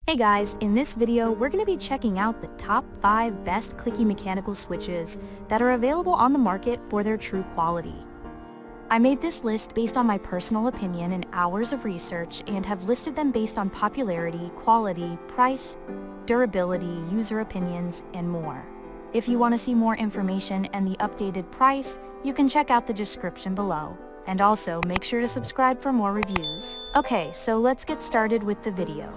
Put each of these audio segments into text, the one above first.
Hey guys, in this video we're going to be checking out the top 5 best clicky mechanical switches that are available on the market for their true quality. I made this list based on my personal opinion and hours of research and have listed them based on popularity, quality, price, durability, user opinions, and more. If you want to see more information and the updated price, you can check out the description below. And also make sure to subscribe for more reviews. Okay, so let's get started with the video.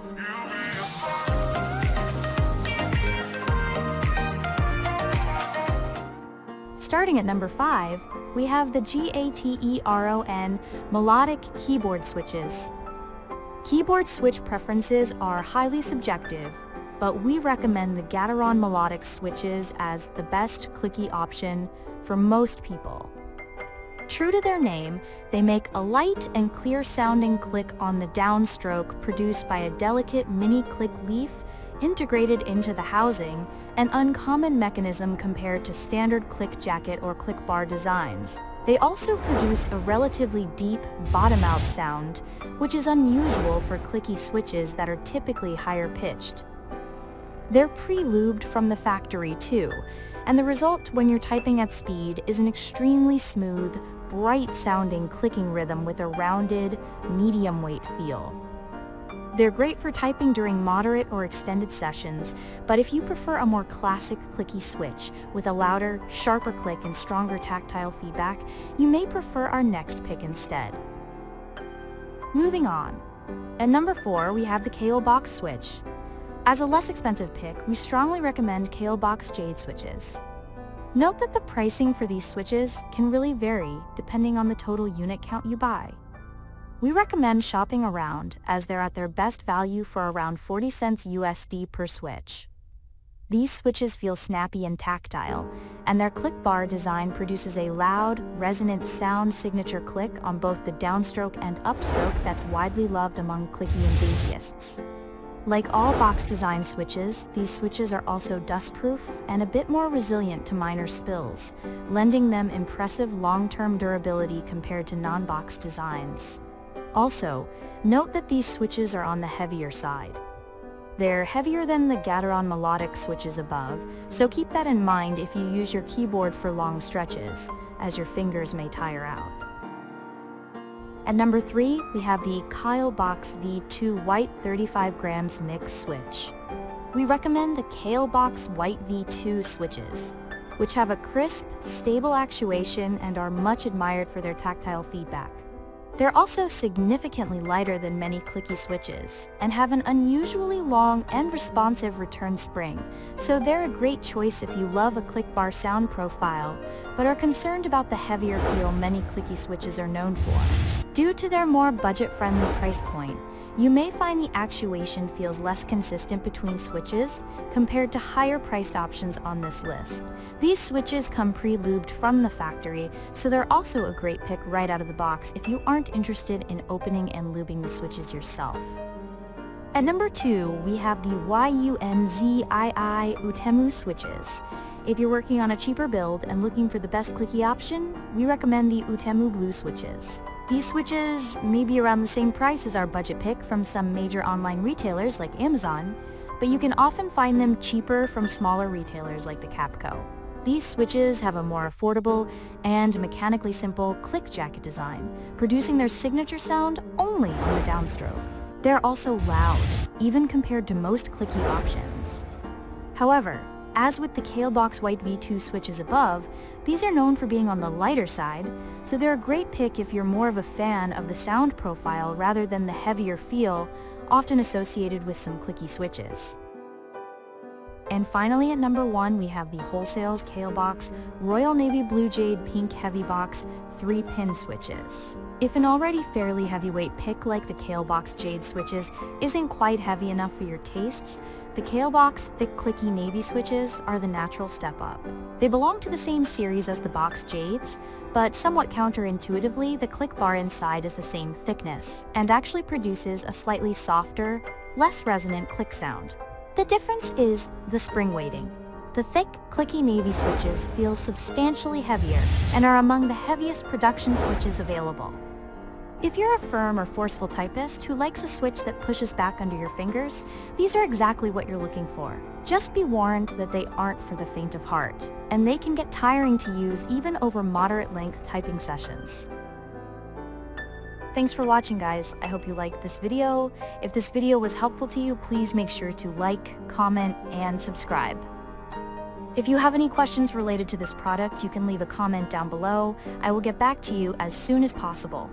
Starting at number 5, we have the GATERON Melodic Keyboard Switches. Keyboard switch preferences are highly subjective, but we recommend the GATERON Melodic switches as the best clicky option for most people. True to their name, they make a light and clear sounding click on the downstroke produced by a delicate mini click leaf integrated into the housing, an uncommon mechanism compared to standard click jacket or click bar designs. They also produce a relatively deep bottom-out sound, which is unusual for clicky switches that are typically higher pitched. They're pre-lubed from the factory too, and the result when you're typing at speed is an extremely smooth, bright-sounding clicking rhythm with a rounded, medium-weight feel. They're great for typing during moderate or extended sessions, but if you prefer a more classic clicky switch with a louder, sharper click and stronger tactile feedback, you may prefer our next pick instead. Moving on. At number 4, we have the Kailh Box Switch. As a less expensive pick, we strongly recommend Kailh Box Jade switches. Note that the pricing for these switches can really vary depending on the total unit count you buy. We recommend shopping around as they're at their best value for around 40 cents USD per switch. These switches feel snappy and tactile, and their click bar design produces a loud, resonant sound signature click on both the downstroke and upstroke that's widely loved among clicky enthusiasts. Like all box design switches, these switches are also dustproof and a bit more resilient to minor spills, lending them impressive long-term durability compared to non-box designs. Also, note that these switches are on the heavier side. They're heavier than the GATERON Melodic switches above, so keep that in mind if you use your keyboard for long stretches, as your fingers may tire out. At number 3, we have the Kailh Box V2 White 35 grams Mix Switch. We recommend the Kailh Box White V2 switches, which have a crisp, stable actuation and are much admired for their tactile feedback. They're also significantly lighter than many clicky switches and have an unusually long and responsive return spring, so they're a great choice if you love a click bar sound profile but are concerned about the heavier feel many clicky switches are known for. Due to their more budget-friendly price point, you may find the actuation feels less consistent between switches compared to higher-priced options on this list. These switches come pre-lubed from the factory, so they're also a great pick right out of the box if you aren't interested in opening and lubing the switches yourself. At number 2, we have the YUNZII Outemu switches. If you're working on a cheaper build and looking for the best clicky option, we recommend the Outemu Blue switches. These switches may be around the same price as our budget pick from some major online retailers like Amazon, but you can often find them cheaper from smaller retailers like the Capco. These switches have a more affordable and mechanically simple click jacket design, producing their signature sound only on the downstroke. They're also loud, even compared to most clicky options. However, as with the Kailh Box White V2 switches above, these are known for being on the lighter side, so they're a great pick if you're more of a fan of the sound profile rather than the heavier feel often associated with some clicky switches. And finally at number 1, we have the Wholesales Kailh Box Royal Navy Blue Jade Pink Heavy Box 3-pin switches. If an already fairly heavyweight pick like the Kailh Box Jade switches isn't quite heavy enough for your tastes, the Kailh Box thick clicky navy switches are the natural step up. They belong to the same series as the Box Jades, but somewhat counterintuitively, the click bar inside is the same thickness and actually produces a slightly softer, less resonant click sound. The difference is the spring weighting. The thick, clicky navy switches feel substantially heavier and are among the heaviest production switches available. If you're a firm or forceful typist who likes a switch that pushes back under your fingers, these are exactly what you're looking for. Just be warned that they aren't for the faint of heart, and they can get tiring to use even over moderate-length typing sessions. Thanks for watching, guys. I hope you liked this video. If this video was helpful to you, please make sure to like, comment, and subscribe. If you have any questions related to this product, you can leave a comment down below. I will get back to you as soon as possible.